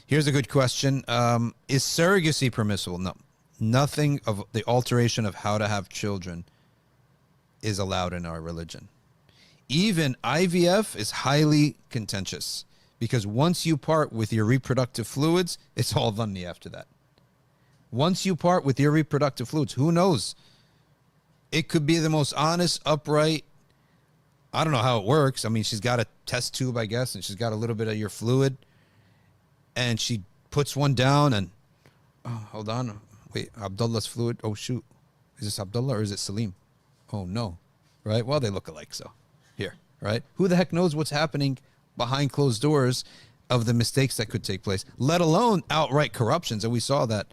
Here's a good question. Is surrogacy permissible? No. Nothing of the alteration of how to have children is allowed in our religion. Even IVF is highly contentious because once you part with your reproductive fluids, it's all dhanni after that. Once you part with your reproductive fluids, who knows? It could be the most honest, upright. I don't know how it works. I mean, she's got a test tube, I guess, and she's got a little bit of your fluid. And she puts one down and, oh, hold on. Wait, Abdullah's fluid. Oh, shoot. Is this Abdullah or is it Salim? Oh, no. Right? Well, they look alike, so here, right? Who the heck knows what's happening behind closed doors of the mistakes that could take place, let alone outright corruptions. And we saw that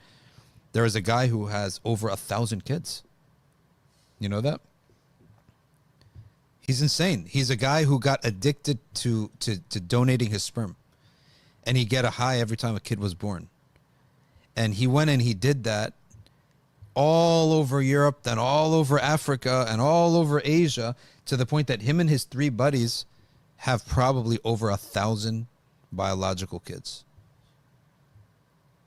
there is a guy who has over 1,000 kids. You know that? He's insane. He's a guy who got addicted to donating his sperm. And he'd get a high every time a kid was born. And he went and he did that all over Europe, then all over Africa, and all over Asia, to the point that him and his 3 buddies have probably over 1,000 biological kids.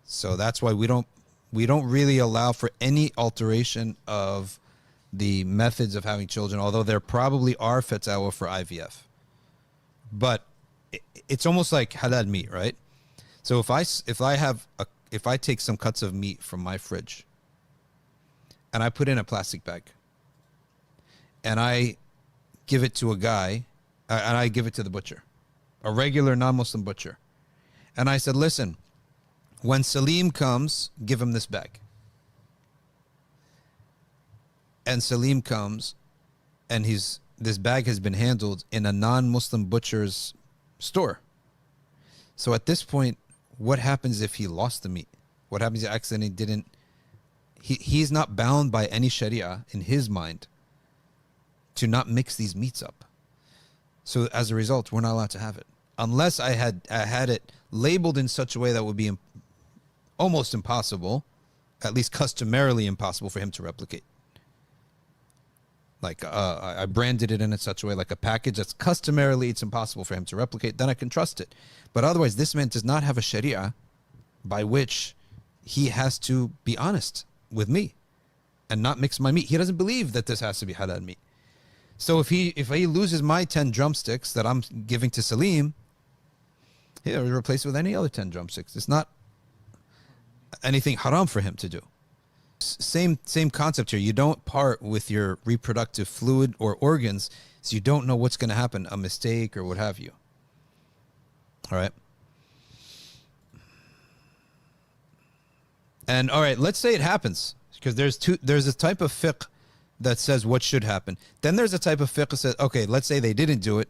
So that's why we don't really allow for any alteration of the methods of having children, although there probably are fatwa for IVF. But it's almost like halal meat, right? So if I take some cuts of meat from my fridge and I put in a plastic bag and I give it to a guy and I give it to the butcher, a regular non-Muslim butcher, and I said, listen, when Salim comes, give him this bag. And Salim comes and this bag has been handled in a non-Muslim butcher's store. So at this point, what happens if he lost the meat? What happens if he accidentally didn't? He's not bound by any sharia in his mind to not mix these meats up. So as a result, we're not allowed to have it. Unless I had it labeled in such a way that would be almost impossible, at least customarily impossible for him to replicate. Like I branded it in such a way, like a package that's customarily it's impossible for him to replicate, then I can trust it. But otherwise, this man does not have a sharia by which he has to be honest with me and not mix my meat. He doesn't believe that this has to be halal meat. So if he loses my 10 drumsticks that I'm giving to Salim, he'll replace it with any other 10 drumsticks. It's not anything haram for him to do. Same concept here. You don't part with your reproductive fluid or organs, so you don't know what's going to happen, a mistake or what have you. All right. And all right, let's say it happens, because there's a type of fiqh that says what should happen. Then there's a type of fiqh that says, okay, let's say they didn't do it.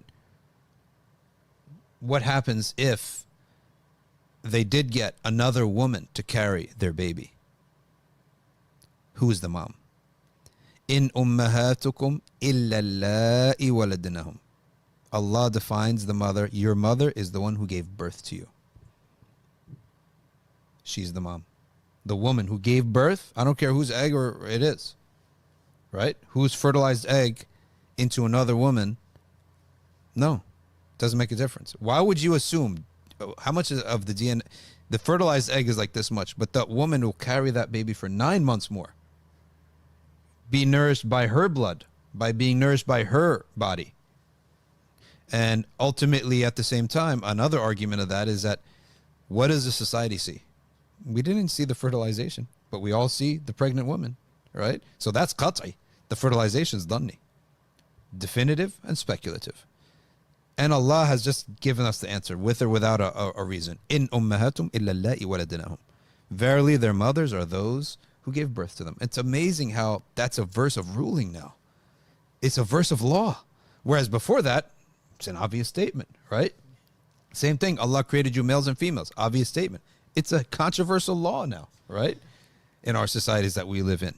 What happens if they did get another woman to carry their baby? Who is the mom? In ummahatukum illa allai waladnahum. Allah defines the mother. Your mother is the one who gave birth to you. She's the mom. The woman who gave birth, I don't care whose egg or it is, right? Whose fertilized egg into another woman, no, doesn't make a difference. Why would you assume, how much of the DNA, the fertilized egg is like this much, but the woman will carry that baby for 9 months more, be nourished by her blood, by being nourished by her body. And ultimately, at the same time, another argument of that is that what does the society see? We didn't see the fertilization, but we all see the pregnant woman, right? So that's qat'i. The fertilization is dhanni. Definitive and speculative. And Allah has just given us the answer, with or without a reason. In ummahatum illa allai waladnahum. Verily, their mothers are those who gave birth to them. It's amazing how that's a verse of ruling now. It's a verse of law. Whereas before that, it's an obvious statement, right? Same thing. Allah created you males and females. Obvious statement. It's a controversial law now, right? In our societies that we live in.